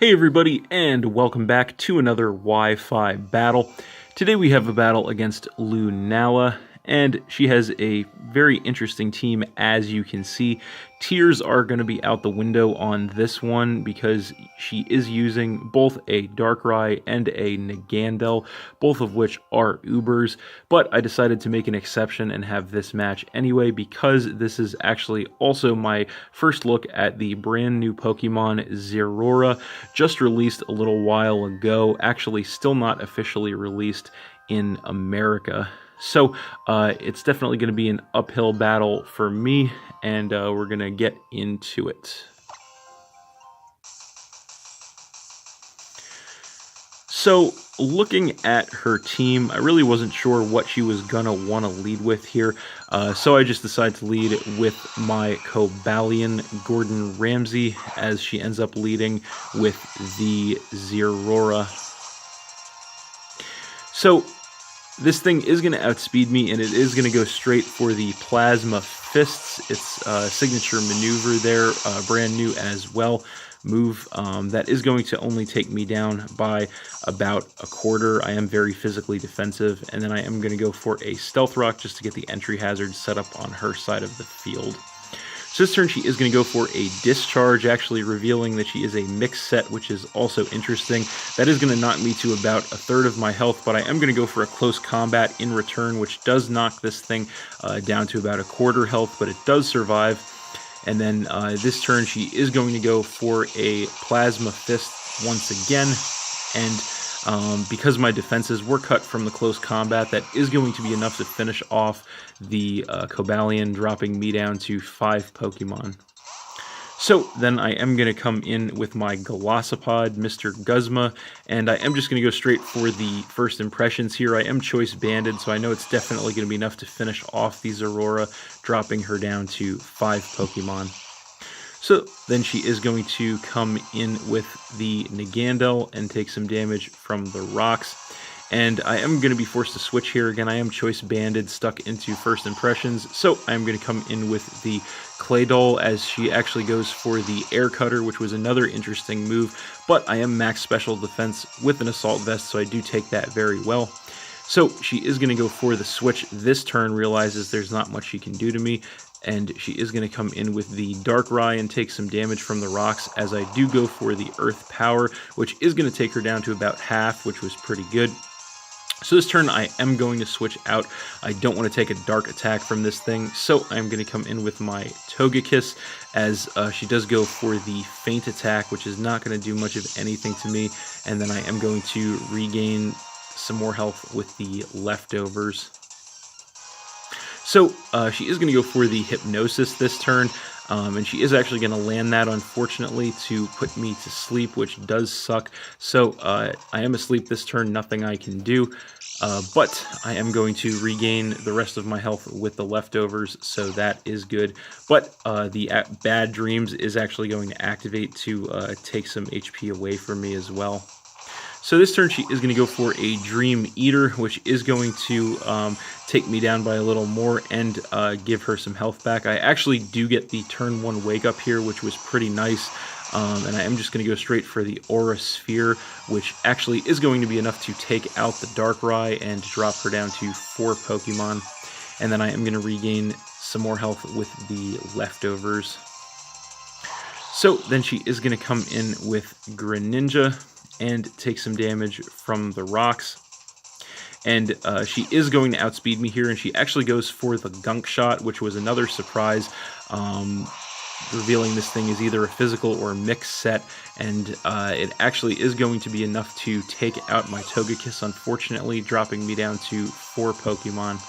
Hey everybody, and welcome back to another Wi-Fi battle. Today we have a battle against Lunala, and she has a very interesting team, as you can see. Tiers are going to be out the window on this one because she is using both a Darkrai and a Nagandel, both of which are Ubers, but I decided to make an exception and have this match anyway because this is actually also my first look at the brand new Pokemon Zeraora, just released a little while ago, actually still not officially released in America. So it's definitely going to be an uphill battle for me, and we're going to get into it. So looking at her team, I really wasn't sure what she was going to want to lead with here, so I just decided to lead with my Cobalion, Gordon Ramsay, as she ends up leading with the Zeraora. So this thing is going to outspeed me, and it is going to go straight for the Plasma Fists. It's a signature maneuver there, brand new as well. Move that is going to only take me down by about a quarter. I am very physically defensive, and then I am going to go for a Stealth Rock just to get the entry hazard set up on her side of the field. So this turn she is going to go for a Discharge, actually revealing that she is a mixed set, which is also interesting. That is going to knock me to about a third of my health, but I am going to go for a Close Combat in return, which does knock this thing down to about a quarter health, but it does survive. And then this turn she is going to go for a Plasma Fist once again, and because my defenses were cut from the Close Combat, that is going to be enough to finish off the Cobalion, dropping me down to 5 Pokemon. So then I am going to come in with my Golisopod, Mr. Guzma, and I am just going to go straight for the first impressions here. I am Choice Banded, so I know it's definitely going to be enough to finish off the Zeraora, dropping her down to 5 Pokemon. So then she is going to come in with the Nagandel and take some damage from the rocks. And I am going to be forced to switch here. Again, I am Choice Banded, stuck into first impressions. So I'm going to come in with the Claydol as she actually goes for the Air Cutter, which was another interesting move. But I am max special defense with an Assault Vest, so I do take that very well. So she is going to go for the switch this turn, realizes there's not much she can do to me. And she is going to come in with the Darkrai and take some damage from the rocks, as I do go for the Earth Power, which is going to take her down to about half, which was pretty good. So this turn I am going to switch out. I don't want to take a dark attack from this thing, so I'm going to come in with my Togekiss, as she does go for the Feint Attack, which is not going to do much of anything to me, and then I am going to regain some more health with the Leftovers. So she is going to go for the Hypnosis this turn, and she is actually going to land that, unfortunately, to put me to sleep, which does suck. So I am asleep this turn, nothing I can do, but I am going to regain the rest of my health with the Leftovers, so that is good. But the Bad Dreams is actually going to activate to take some HP away from me as well. So this turn she is going to go for a Dream Eater, which is going to take me down by a little more and give her some health back. I actually do get the turn 1 Wake Up here, which was pretty nice. And I am just going to go straight for the Aura Sphere, which actually is going to be enough to take out the Darkrai and drop her down to 4 Pokemon. And then I am going to regain some more health with the Leftovers. So then she is going to come in with Greninja and take some damage from the rocks. And she is going to outspeed me here, and she actually goes for the Gunk Shot, which was another surprise, revealing this thing is either a physical or a mixed set, and it actually is going to be enough to take out my Togekiss, unfortunately, dropping me down to 4 Pokemon.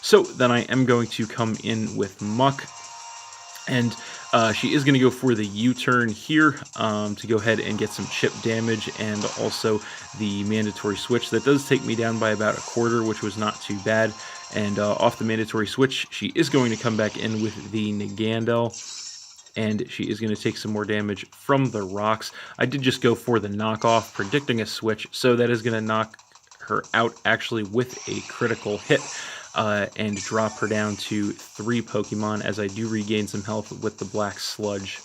So then I am going to come in with Muck, and she is going to go for the U-turn here to go ahead and get some chip damage and also the mandatory switch. That does take me down by about a quarter, which was not too bad. And off the mandatory switch, she is going to come back in with the Nagandel, and she is going to take some more damage from the rocks. I did just go for the knockoff, predicting a switch, so that is going to knock her out actually with a critical hit. And drop her down to 3 Pokemon, as I do regain some health with the Black Sludge.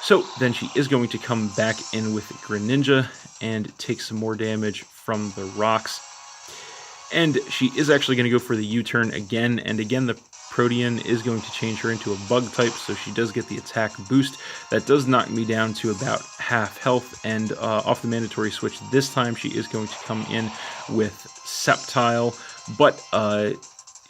So then she is going to come back in with Greninja and take some more damage from the rocks. And she is actually going to go for the U-turn again, and again the Protean is going to change her into a bug type, so she does get the attack boost. That does knock me down to about half health, and off the mandatory switch this time she is going to come in with Sceptile, but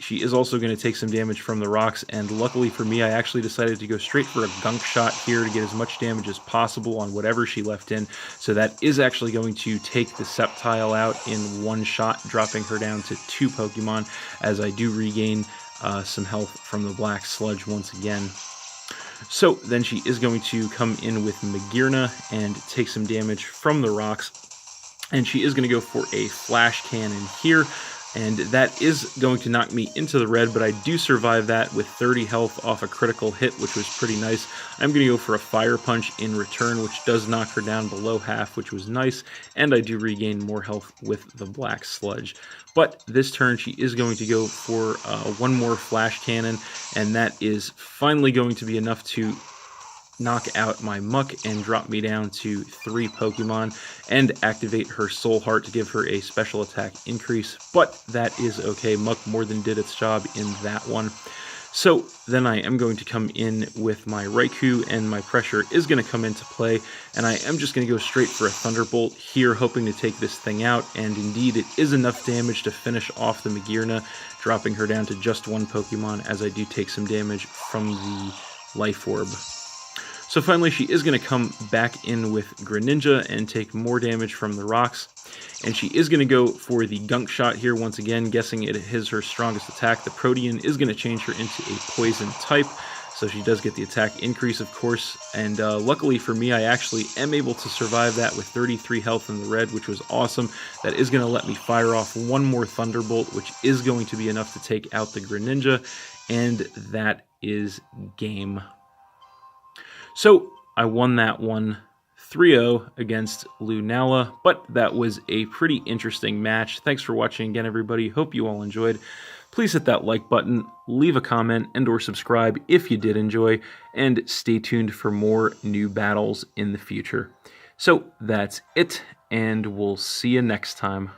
she is also going to take some damage from the rocks, and luckily for me, I actually decided to go straight for a gunk shot here to get as much damage as possible on whatever she left in. So that is actually going to take the Sceptile out in one shot, dropping her down to 2 Pokemon, as I do regain some health from the Black Sludge once again. So then she is going to come in with Magearna and take some damage from the rocks, and she is going to go for a Flash Cannon here. And that is going to knock me into the red, but I do survive that with 30 health off a critical hit, which was pretty nice. I'm going to go for a Fire Punch in return, which does knock her down below half, which was nice, and I do regain more health with the Black Sludge. But this turn, she is going to go for one more Flash Cannon, and that is finally going to be enough to knock out my Muck and drop me down to 3 Pokemon and activate her Soul Heart to give her a special attack increase, but that is okay. Muck more than did its job in that one. So then I am going to come in with my Raikou, and my pressure is going to come into play, and I am just going to go straight for a Thunderbolt here, hoping to take this thing out, and indeed it is enough damage to finish off the Magearna, dropping her down to just 1 Pokemon, as I do take some damage from the Life Orb. So finally, she is going to come back in with Greninja and take more damage from the rocks. And she is going to go for the Gunk Shot here once again, guessing it is her strongest attack. The Protean is going to change her into a Poison type, so she does get the attack increase, of course. And luckily for me, I actually am able to survive that with 33 health in the red, which was awesome. That is going to let me fire off one more Thunderbolt, which is going to be enough to take out the Greninja. And that is game. So I won that one 3-0 against Lunala, but that was a pretty interesting match. Thanks for watching again, everybody. Hope you all enjoyed. Please hit that like button, leave a comment, and or subscribe if you did enjoy, and stay tuned for more new battles in the future. So that's it, and we'll see you next time.